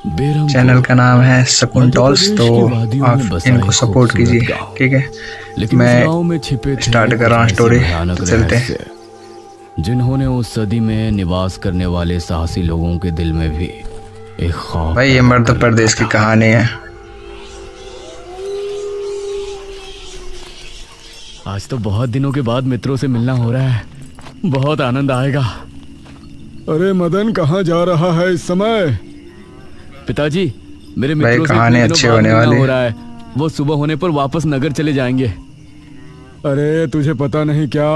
बेरंग चैनल का नाम है सकून मध्य टॉल्स, प्रदेश तो की वादियों में आप बसा इनको एक सपोर्ट खूबसूरत कीजिए। गांव। ठीक है, लेकिन उस मैं गांव में छिपे थे स्टार्ट कर कुछ रहा हूँ ऐसे स्टोरी, भयानक तो चलते हैं। रहस्य जिन्होंने उस सदी में निवास करने वाले साहसी लोगों के दिल में भी एक खौफ भाई ये पैदा मध्य कर रखा प्रदेश की था। कहानी है। आज तो बहुत दिनों के बाद मित्रों से मिलना हो रहा है, बहुत आनंद आएगा। अरे मदन कहाँ जा रहा है इस समय? पिताजी, मेरे भाई मित्रों से कहानी इतने दिनों अच्छी बाद होने मिलना वाली हो है। रहा है। वो सुबह होने पर वापस नगर चले जाएंगे। अरे तुझे पता नहीं क्या,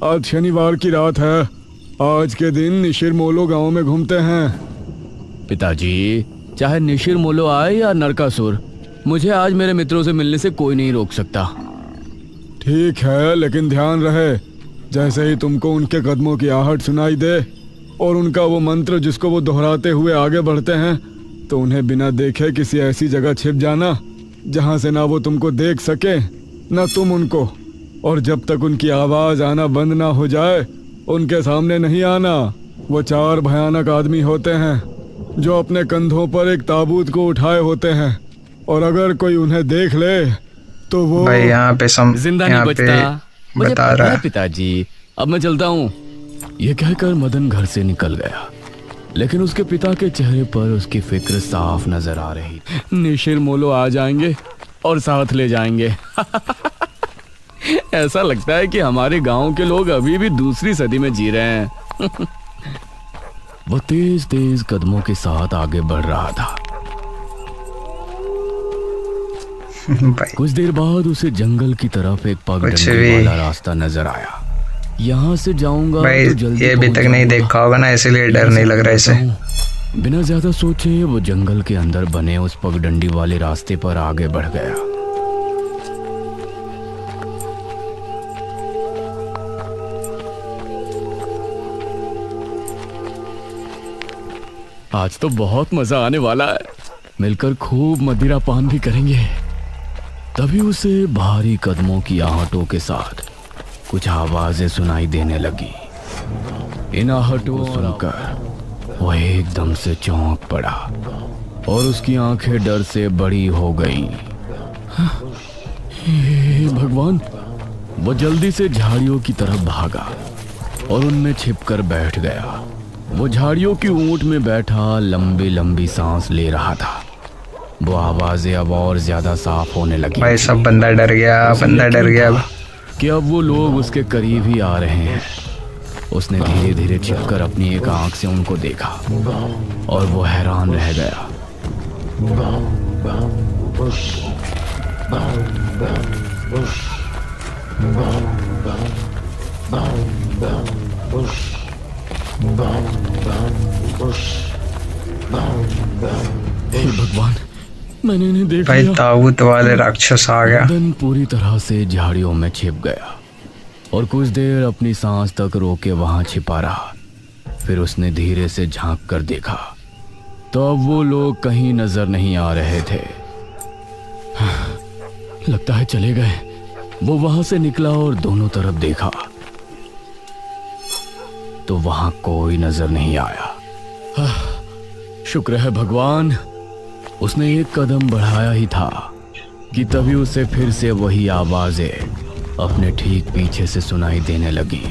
आज शनिवार की रात है। आज के दिन निशिर मोलो गांव में घूमते हैं। पिताजी, चाहे निशिर मोलो आए या नरकासुर, मुझे आज मेरे मित्रों से मिलने से कोई नहीं रोक सकता। ठीक है, लेकिन ध्यान रहे, जैसे ही तुमको उनके कदमों की आहट सुनाई दे और उनका वो मंत्र जिसको वो दोहराते हुए आगे बढ़ते हैं, तो उन्हें बिना देखे किसी ऐसी जगह छिप जाना जहां से ना वो तुमको देख सके ना तुम उनको। और जब तक उनकी आवाज आना बंद ना हो जाए उनके सामने नहीं आना। वो 4 भयानक आदमी होते हैं जो अपने कंधों पर एक ताबूत को उठाए होते हैं, और अगर कोई उन्हें देख ले तो वो भाई यहाँ पे जिंदा नहीं यहाँ पे बचता, मुझे बता पता रहा है है। पिताजी। अब मैं चलता हूँ। यह कहकर मदन घर से निकल गया, लेकिन उसके पिता के चेहरे पर उसकी फिक्र साफ नजर आ रही। निशिर मोलो आ जाएंगे और साथ ले जाएंगे। ऐसा लगता है कि हमारे गांव के लोग अभी भी दूसरी सदी में जी रहे हैं। वो तेज तेज कदमों के साथ आगे बढ़ रहा था। भाई कुछ देर बाद उसे जंगल की तरफ एक कुछ पगडंडी भी वाला रास्ता नजर आया। यहाँ से जाऊंगा भाई, तो जल्दी ये अभी पहुंच तक नहीं जाऊंगा। देखा होगा ना, इसीलिए डर यहाँ नहीं से लग रहा है इसे। निकलता हूँ। बिना ज्यादा सोचे वो जंगल के अंदर बने उस पगडंडी वाले रास्ते पर आगे बढ़ गया। आज तो बहुत मजा आने वाला है, मिलकर खूब मदिरा पान भी करेंगे। तभी उसे भारी कदमों की आहटों के साथ कुछ आवाजें सुनाई देने लगी। इन आहटों को सुनकर वो एकदम से चौंक पड़ा और उसकी आंखें डर से बड़ी हो गईं। हे भगवान! वो जल्दी से झाड़ियों की तरफ भागा और उनमें छिपकर बैठ गया। वो झाड़ियों की ऊंट में बैठा लंबी लंबी सांस ले रहा था। वो आवाजें अब और ज्यादा साफ होने लगी। भाई सब बंदा डर गया, उसे बंदा डर यकीन गया। था कि अब वो लोग उसके करीब ही आ रहे हैं। उसने धीरे धीरे छिपकर अपनी एक आंख से उनको देखा और वो हैरान रह गया। हे भगवान, मैंने इन्हें देख भाई लिया। ताबूत वाले राक्षस आ गया। मदन पूरी तरह से झाड़ियों में छिप गया और कुछ देर अपनी सांस तक रोके वहां छिपा रहा। फिर उसने धीरे से झांक कर देखा तो अब वो लोग कहीं नजर नहीं आ रहे थे। लगता है चले गए। वो वहां से निकला और दोनों तरफ देखा तो वहां कोई नजर नहीं आया। शुक्र है भगवान, उसने एक कदम बढ़ाया ही था कि तभी उसे फिर से वही आवाजें अपने ठीक पीछे से सुनाई देने लगी।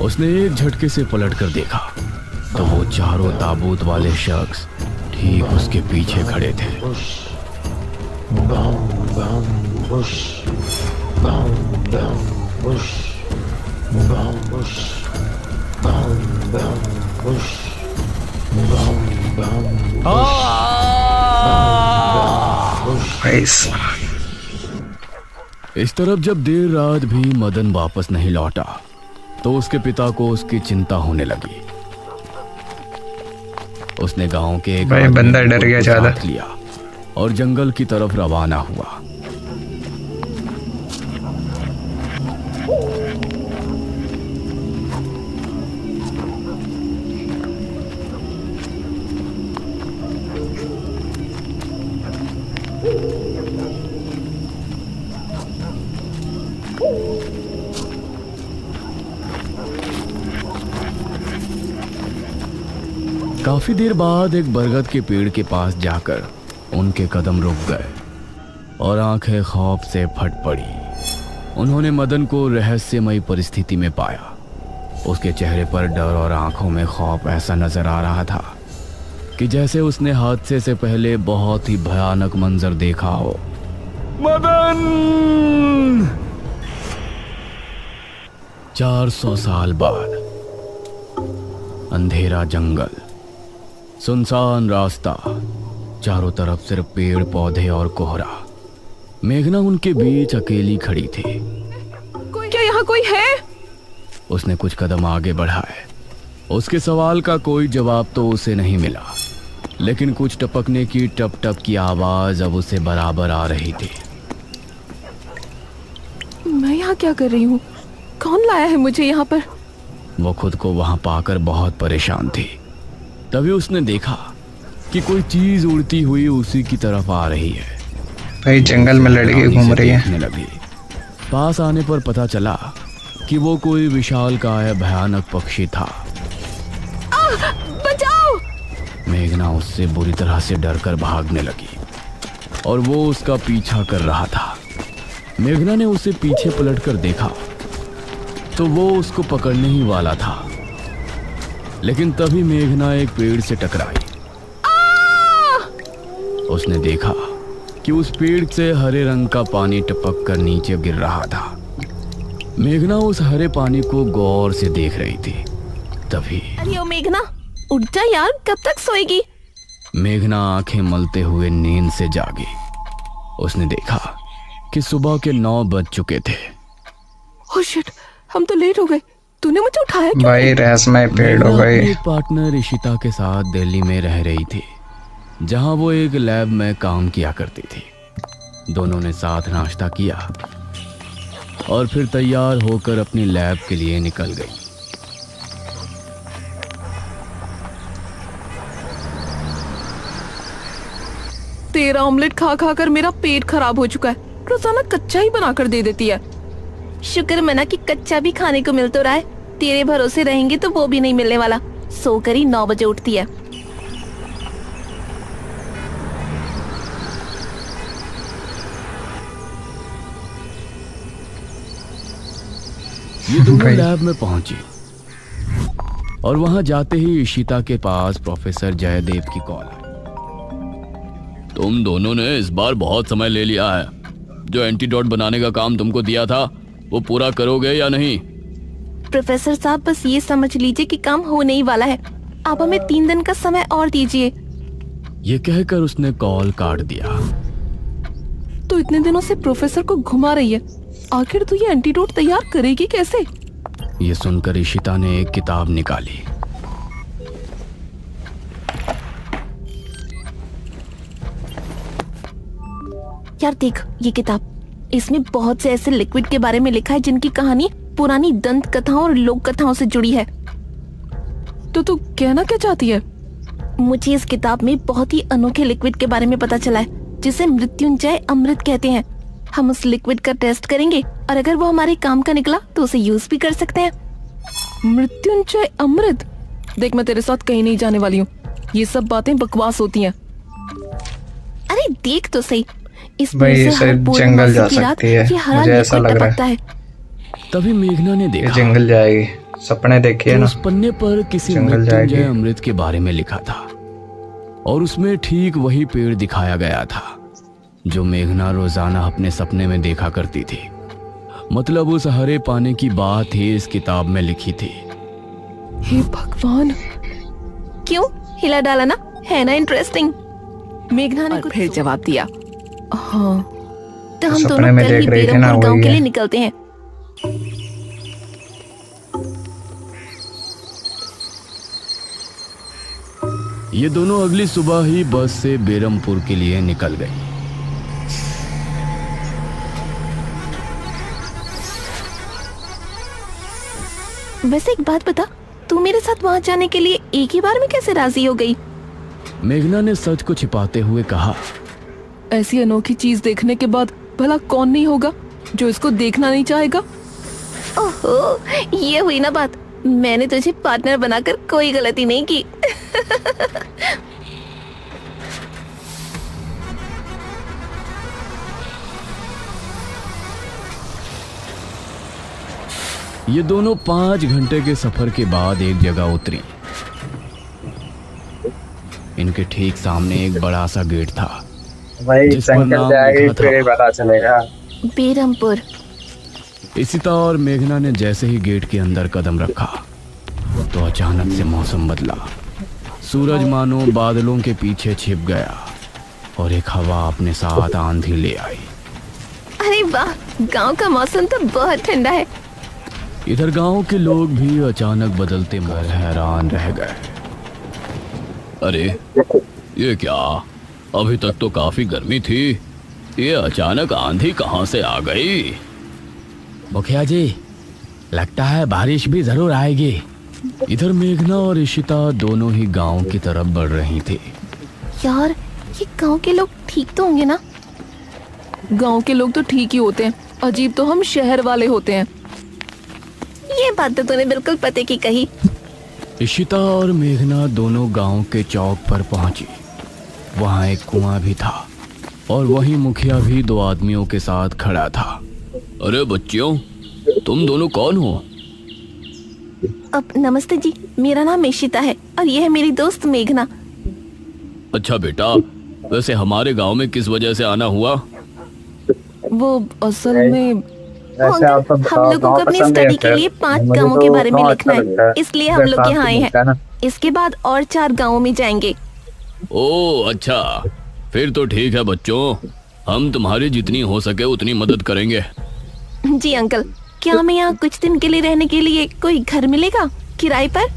उसने एक झटके से पलट कर देखा तो वो चारों ताबूत वाले शख्स ठीक उसके पीछे खड़े थे। भाई इस तरफ जब देर रात भी मदन वापस नहीं लौटा तो उसके पिता को उसकी चिंता होने लगी। उसने गांव के एक भाई आदमी बंदा डर को गया ज्यादा। साथ लिया और जंगल की तरफ रवाना हुआ। काफी देर बाद एक बरगद के पेड़ के पास जाकर उनके कदम रुक गए और आंखें खौफ से फट पड़ी। उन्होंने मदन को रहस्यमयी परिस्थिति में पाया। उसके चेहरे पर डर और आंखों में खौफ ऐसा नजर आ रहा था कि जैसे उसने हादसे से पहले बहुत ही भयानक मंजर देखा हो। मदन! 400 साल बाद अंधेरा जंगल, सुनसान रास्ता, चारों तरफ सिर्फ पेड़ पौधे और कोहरा। मेघना उनके बीच अकेली खड़ी थी। क्या यहाँ कोई है? उसने कुछ कदम आगे बढ़ाए। उसके सवाल का कोई जवाब तो उसे नहीं मिला, लेकिन कुछ टपकने की टप टप की आवाज अब उसे बराबर आ रही थी। मैं यहाँ क्या कर रही हूँ? कौन लाया है मुझे यहाँ पर? वो खुद को वहां पाकर बहुत परेशान थी। तभी उसने देखा कि कोई चीज उड़ती हुई उसी की तरफ आ रही है। भाई जंगल में लड़की घूम रही है। देखने लगी। पास आने पर पता चला कि वो कोई विशालकाय भयानक पक्षी था। बचाओ! मेघना उससे बुरी तरह से डरकर भागने लगी और वो उसका पीछा कर रहा था। मेघना ने उसे पीछे पलटकर देखा तो वो उसको पकड़ने ही वाला था, लेकिन तभी मेघना एक पेड़ से टकराई। उसने देखा कि उस पेड़ से हरे रंग का पानी टपक कर नीचे गिर रहा था। मेघना उस हरे पानी को गौर से देख रही थी। तभी अरे ओ मेघना, उठ जा यार, कब तक सोएगी? मेघना आंखें मलते हुए नींद से जागी। उसने देखा कि सुबह के 9 बज चुके थे। ओह शिट, हम तो लेट हो गए। तूने मुझे उठाया क्यों? भाई रहस्यमय पेड़ हो मेघना गई। अपनी पार्टनर इशिता के साथ दिल्ली में रह रही थी, जहां वो एक लैब में काम किया करती थी। दोनों ने साथ नाश्ता किया और फिर तैयार होकर अपनी लैब के लिए निकल गई। तेरा ऑमलेट खा खा कर मेरा पेट खराब हो चुका है। रोजाना कच्चा ही बना कर दे देती है। शुक्र मना कि कच्चा भी खाने को मिल तो रहा है। तेरे भरोसे रहेंगे तो वो भी नहीं मिलने वाला। सोकर ही 9 बजे उठती है। ये दोनों लैब में पहुंची और वहां जाते ही इशिता के पास प्रोफेसर जयदेव की कॉल आई। तुम दोनों ने इस बार बहुत समय ले लिया है। जो एंटीडोट बनाने का काम तुमको दिया था वो पूरा करोगे या नहीं? प्रोफेसर साहब, बस ये समझ लीजिए कि काम होने ही वाला है। आप हमें 3 दिन का समय और दीजिए। ये कहकर उसने कॉल काट दिया। तो इतने दिनों से प्रोफेसर को घुमा रही है, आखिर तू ये एंटीडोट तैयार करेगी कैसे? ये सुनकर इशिता ने एक किताब निकाली। यार देख ये किताब, इसमें बहुत से ऐसे लिक्विड के बारे में लिखा है जिनकी कहानी पुरानी दंत कथाओं और लोक कथाओं से जुड़ी है। तो तू कहना क्या चाहती है? मुझे इस किताब में बहुत ही अनोखे लिक्विड के बारे में पता चला है, जिसे मृत्युंजय अमृत कहते हैं। हम उस लिक्विड का टेस्ट करेंगे और अगर वो हमारे काम का निकला तो उसे यूज भी कर सकते हैं। मृत्युंजय अमृत? देख, मैं तेरे साथ कहीं नहीं जाने वाली हूँ। ये सब बातें बकवास होती हैं। अरे देख तो सही, इस भाई पेड़ से इसे हर पूर्णिमा जंगल जा की रात सकती है, ये हरा मुझे ऐसा लिक्विड लग रहा टपकता है। है। तभी मेघना ने ये देखा जंगल जाएगी। सपने देखिए कि ना। उस पन्ने पर किसी जंगल मृत्युंजय जाएगी। अमृत के बारे में लिखा था और उसमें ठीक वही पेड़ दिखाया गया था जो मेघना रोजाना अपने सपने में देखा करती थी। मतलब उस हरे पानी की बात ही इस किताब में लिखी थी। हे भगवान, क्यों हिला डाला ना, है ना इंटरेस्टिंग? मेघना ने फिर जवाब दिया। हाँ, तो हम सपने दोनों में कल ही देख रही थी ना, बेरमपुर गांव वही के है। लिए निकलते हैं। ये दोनों अगली सुबह ही बस से बेरमपुर के लिए निकल गई। वैसे एक बात बता, तू मेरे साथ वहां जाने के लिए एक ही बार में कैसे राजी हो गई? मेघना ने सच को छिपाते हुए कहा। ऐसी अनोखी चीज देखने के बाद भला कौन नहीं होगा जो इसको देखना नहीं चाहेगा? ओहो, ये हुई ना बात। मैंने तुझे पार्टनर बनाकर कोई गलती नहीं की। ये दोनों 5 घंटे के सफर के बाद एक जगह उतरी। इनके ठीक सामने एक बड़ा सा गेट था भाई जिस पर जंगल नाम जाएगी लिखा था। फिर ही पता चलेगा। बेरमपुर। इशिता और मेघना ने जैसे ही गेट के अंदर कदम रखा तो अचानक से मौसम बदला। सूरज मानो बादलों के पीछे छिप गया और एक हवा अपने साथ आंधी ले आई। अरे वाह, गांव का मौसम तो बहुत ठंडा है। इधर गांव के लोग भी अचानक बदलते मर हैरान रह गए। अरे ये क्या, अभी तक तो काफी गर्मी थी, ये अचानक आंधी कहां से आ गई? मुखिया जी, लगता है बारिश भी जरूर आएगी। इधर मेघना और इशिता दोनों ही गांव की तरफ बढ़ रही थी। यार, ये गांव के लोग ठीक तो होंगे ना? गांव के लोग तो ठीक ही होते हैं, अजीब तो हम शहर वाले होते हैं। ये बात तो तूने बिल्कुल पते की कही। इशिता और मेघना दोनों गांव के चौक पर पहुंची। वहां एक कुआं भी था और वहीं मुखिया भी 2 आदमियों के साथ खड़ा था। अरे बच्चियों, तुम दोनों कौन हो? अब नमस्ते जी, मेरा नाम इशिता है और ये है मेरी दोस्त मेघना। अच्छा बेटा, वैसे हमारे गांव में किस वजह से आना हुआ? वो असल में वैसे आप तो हम बताओ, लोगों को गाँव अपनी पसंद है स्टडी के फिर? लिए 5 मुझे गांवों तो के बारे में गाँव लिखना अच्छा लगता है, इसलिए हम लोग यहाँ आए मिलता है ना। हैं। इसके बाद और 4 गांवों में जाएंगे। ओह अच्छा, फिर तो ठीक है बच्चों, हम तुम्हारी जितनी हो सके उतनी मदद करेंगे। जी अंकल, क्या हमें यहाँ कुछ दिन के लिए रहने के लिए कोई घर मिलेगा किराए पर?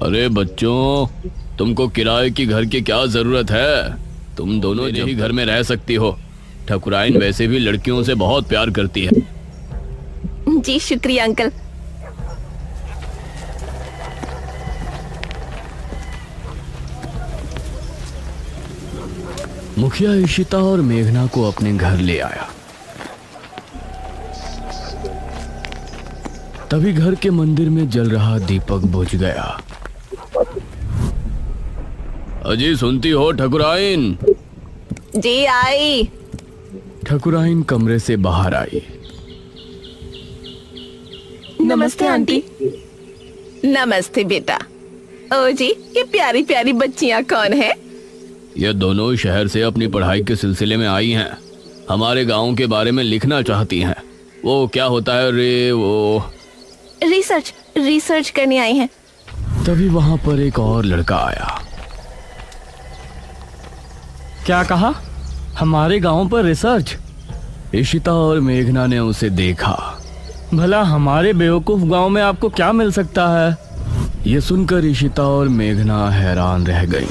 अरे बच्चों, तुमको किराए की घर की क्या जरूरत है? तुम दोनों यही घर में रह सकती हो। ठकुराइन वैसे भी लड़कियों से बहुत प्यार करती है। जी शुक्रिया अंकल। मुखिया इशिता और मेघना को अपने घर ले आया। तभी घर के मंदिर में जल रहा दीपक बुझ गया। अजी सुनती हो ठकुराइन? जी आई। ठकुराइन कमरे से बाहर आई। नमस्ते आंटी। नमस्ते बेटा। ओ जी, ये प्यारी प्यारी बच्चियां कौन है? ये दोनों शहर से अपनी पढ़ाई के सिलसिले में आई हैं। हमारे गांव के बारे में लिखना चाहती हैं। वो क्या होता है रे, वो रिसर्च करने आई हैं। तभी वहां पर एक और लड़का आया। क्या कहा? हमारे गांव पर रिसर्च? इशिता और मेघना ने उसे देखा। भला हमारे बेवकूफ गांव में आपको क्या मिल सकता है? ये सुनकर इशिता और मेघना हैरान रह गई।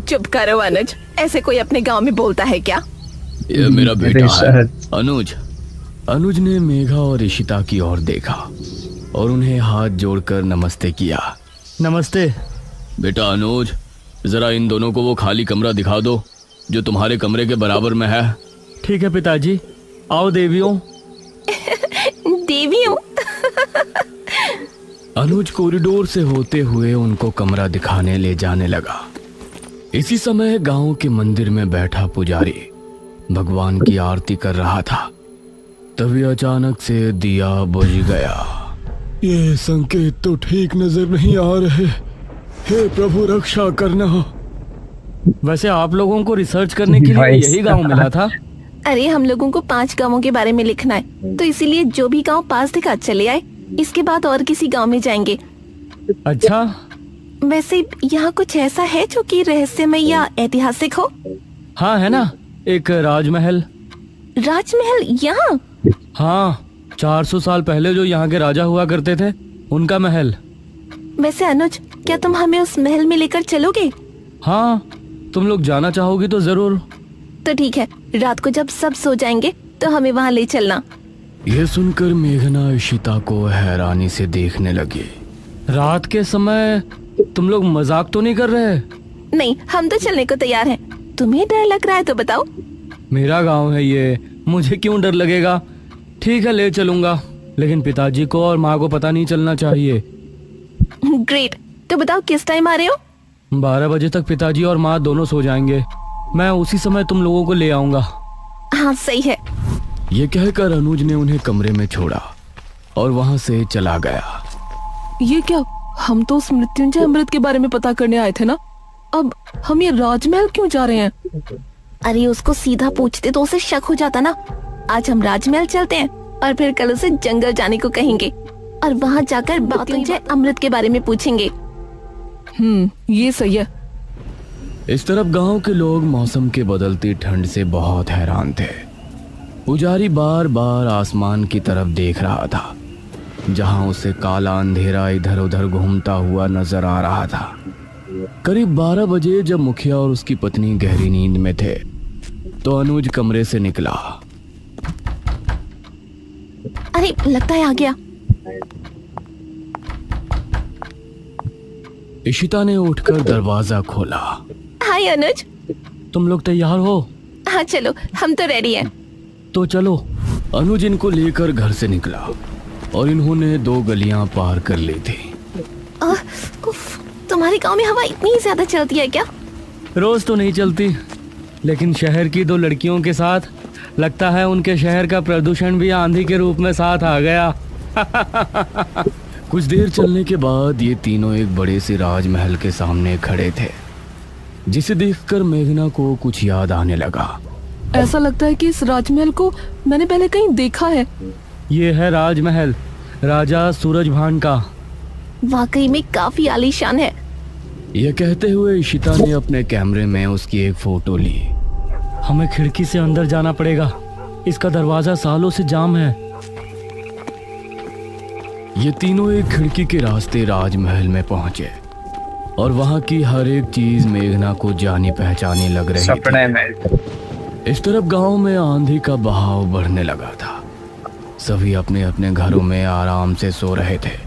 चुप करो अनुज, ऐसे कोई अपने गांव में बोलता है क्या? ये मेरा बेटा है, रिसर्च। अनुज। अनुज ने मेघा और इशिता की ओर देखा और उन्हें हाथ जोड़कर नमस्ते किया। नमस्ते। बेटा अनुज, जरा इन दोनों को वो खाली कमरा दिखा दो जो तुम्हारे कमरे के बराबर में है। ठीक है पिताजी। आओ देवियों। देवियों? अनुज कॉरिडोर से होते हुए उनको कमरा दिखाने ले जाने लगा। इसी समय गांव के मंदिर में बैठा पुजारी भगवान की आरती कर रहा था। तभी अचानक से दिया बुझ गया। ये संकेत तो ठीक नजर नहीं आ रहे। हे प्रभु रक्षा करना। वैसे आप लोगों को रिसर्च करने के लिए भाई यही गांव मिला था? अरे हम लोगों को 5 गांवों के बारे में लिखना है, तो इसीलिए जो भी गांव पास दिखा चले आए। इसके बाद और किसी गांव में जाएंगे। अच्छा, वैसे यहाँ कुछ ऐसा है जो कि रहस्यमय या ऐतिहासिक हो? हाँ है ना, एक राजमहल। राजमहल यहाँ? हाँ, 400 साल पहले जो यहाँ के राजा हुआ करते थे, उनका महल। वैसे अनुज, क्या तुम हमें उस महल में लेकर चलोगे? हाँ, तुम लोग जाना चाहोगी तो जरूर। तो ठीक है, रात को जब सब सो जाएंगे तो हमें वहाँ ले चलना। यह सुनकर मेघना इशिता को हैरानी से देखने लगी। रात के समय तुम लोग मजाक तो नहीं कर रहे? नहीं, हम तो चलने को तैयार हैं। तुम्हें डर लग रहा है तो बताओ। मेरा गांव है ये, मुझे क्यों डर लगेगा। ठीक है, ले चलूंगा, लेकिन पिताजी को और माँ को पता नहीं चलना चाहिए। ग्रेट। तो बताओ किस टाइम आ रहे हो? 12 बजे तक पिताजी और माँ दोनों सो जाएंगे। मैं उसी समय तुम लोगों को ले आऊंगा। हाँ सही है। ये कहकर अनुज ने उन्हें कमरे में छोड़ा और वहां से चला गया। ये क्या, हम तो उस मृत्युंजय अमृत के बारे में पता करने आए थे ना, अब हम ये राजमहल क्यों जा रहे हैं? अरे उसको सीधा पूछते तो उसे शक हो जाता ना। आज हम राजमहल चलते हैं और फिर कल उसे जंगल जाने को कहेंगे और वहाँ जाकर मृत्युंजय अमृत के बारे में पूछेंगे। ये सही है। इस तरफ गांव के लोग मौसम के बदलती ठंड से बहुत हैरान थे। पुजारी बार बार आसमान की तरफ देख रहा था, जहां उसे काला अंधेरा इधर उधर घूमता हुआ नजर आ रहा था। करीब 12 बजे जब मुखिया और उसकी पत्नी गहरी नींद में थे तो अनुज कमरे से निकला। अरे लगता है आ गया। इशिता ने उठकर दरवाजा खोला। हाय अनुज। तुम लोग तैयार हो? हाँ चलो, हम तो रेडी हैं। तो चलो। अनुज इनको लेकर घर से निकला और इन्होंने 2 गलियां पार कर ली थी। उफ, तुम्हारे गांव में हवा इतनी ज्यादा चलती है क्या? रोज तो नहीं चलती, लेकिन शहर की 2 लड़कियों के साथ लगता है उनके शहर का प्रदूषण भी आंधी के रूप में साथ आ गया। कुछ देर चलने के बाद ये तीनों एक बड़े से राजमहल के सामने खड़े थे, जिसे देखकर मेघना को कुछ याद आने लगा। ऐसा लगता है कि इस राजमहल को मैंने पहले कहीं देखा है। ये है राजमहल राजा सूरजभान का। वाकई में काफी आलीशान है। यह कहते हुए इशिता ने अपने कैमरे में उसकी एक फोटो ली। हमें खिड़की से अंदर जाना पड़ेगा, इसका दरवाजा सालों से जाम है। ये तीनों एक खिड़की के रास्ते राजमहल में पहुंचे और वहां की हर एक चीज मेघना को जानी पहचानी लग रही सपने थी। में इस तरफ गांव में आंधी का बहाव बढ़ने लगा था। सभी अपने अपने घरों में आराम से सो रहे थे।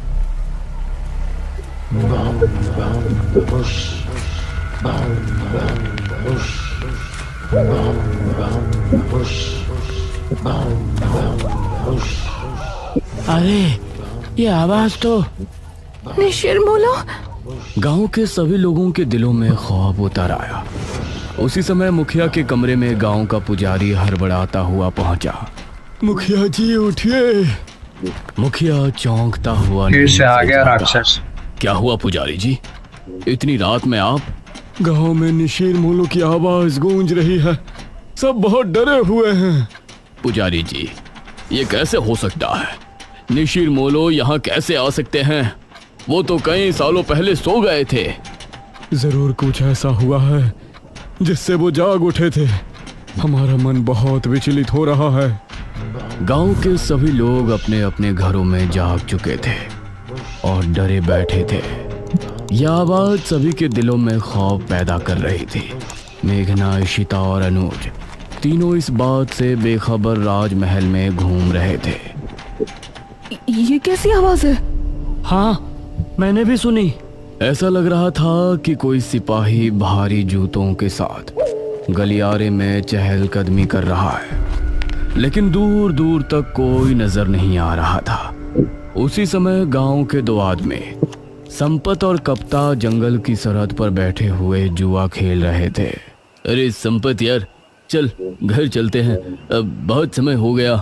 अरे ये आवाज तो निशिरमोलो। गांव के सभी लोगों के दिलों में खौफ उतर आया। उसी समय मुखिया के कमरे में गांव का पुजारी हड़बड़ाता हुआ पहुंचा। मुखिया जी उठिए। मुखिया चौंकता हुआ फिर से आ नीचे गया झांका। राक्षस। क्या हुआ पुजारी जी, इतनी रात में आप? गांव में निशीर मोलो की आवाज गूंज रही है, सब बहुत डरे हुए हैं। पुजारी जी, ये कैसे हो सकता है? निशीर मोलो यहाँ कैसे आ सकते हैं? वो तो कई सालों पहले सो गए थे। जरूर कुछ ऐसा हुआ है जिससे वो जाग उठे थे। हमारा मन बहुत विचलित हो रहा है। गांव के सभी लोग अपने अपने घरों में जाग चुके थे और डरे बैठे थे। यह आवाज सभी के दिलों में खौफ पैदा कर रही थी। मेघना, इशिता और अनुज तीनों इस बात से बेखबर राजमहल में घूम रहे थे। ये कैसी आवाज है? हाँ, मैंने भी सुनी। ऐसा लग रहा था कि कोई सिपाही भारी जूतों के साथ गलियारे में चहलकदमी कर रहा है, लेकिन दूर दूर तक कोई नजर नहीं आ रहा था। उसी समय गांव के 2 आदमी संपत और कप्ता जंगल की सरहद पर बैठे हुए जुआ खेल रहे थे। अरे संपत यार, चल घर चलते हैं, अब बहुत समय हो गया।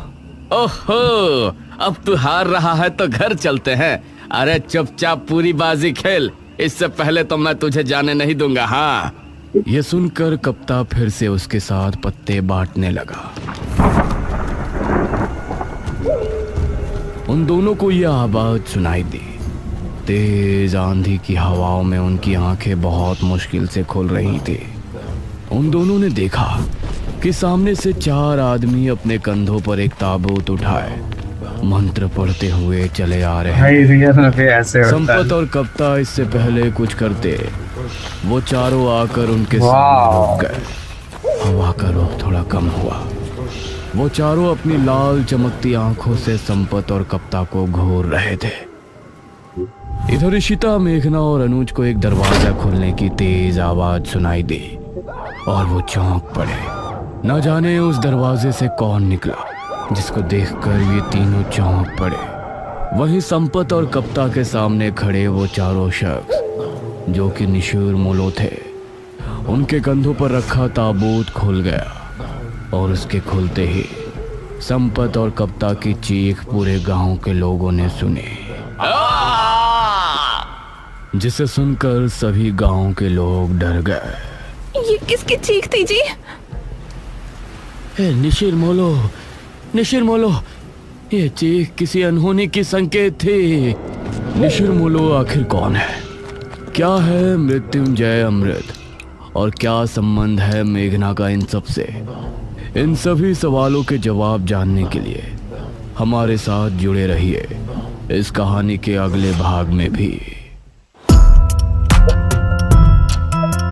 ओहो, अब तू हार रहा है तो घर चलते हैं। अरे चुपचाप पूरी बाजी खेल, इससे पहले तो मैं तुझे जाने नहीं दूंगा। हाँ। यह सुनकर कप्ता फिर से उसके साथ पत्ते बांटने लगा। उन दोनों को यह आवाज सुनाई दी। तेज आंधी की हवाओं में उनकी आंखें बहुत मुश्किल से खुल रही थी। उन दोनों ने देखा कि सामने से 4 आदमी अपने कंधों पर एक ताबूत उठाए मंत्र पढ़ते हुए चले आ रहे भाई हैं। रियल में भी ऐसे होता संपत है। और कप्ता इससे पहले कुछ करते, वो चारों आकर उनके वाह। सामने रुक गए। हवा का रुख थोड़ा कम हुआ। वो चारों अपनी लाल चमकती आंखों से संपत और कप्ता को घूर रहे थे। इधर इशिता, मेघना और अनुज को एक दरवाजा खुलने की तेज आवाज सुनाई दी और वो चौंक पड़े। न जाने उस दरवाजे से कौन निकला, जिसको देखकर ये तीनों चौंक पड़े। वहीं संपत और कप्ता के सामने खड़े वो चारों शख्स जो कि निशुर मोलो थे, उनके कंधों पर रखा ताबूत खुल गया और उसके खुलते ही संपत और कप्ता की चीख पूरे गांव के लोगों ने सुनी, जिसे सुनकर सभी गांव के लोग डर गए। ये किसकी चीख थी जी? निशिर मोलो, ये चीख किसी अनहोनी की संकेत थी। निशिर मोलो आखिर कौन है? क्या है मृत्युंजय अमृत? और क्या संबंध है मेघना का इन सब से? इन सभी सवालों के जवाब जानने के लिए हमारे साथ जुड़े रहिए इस कहानी के अगले भाग में भी।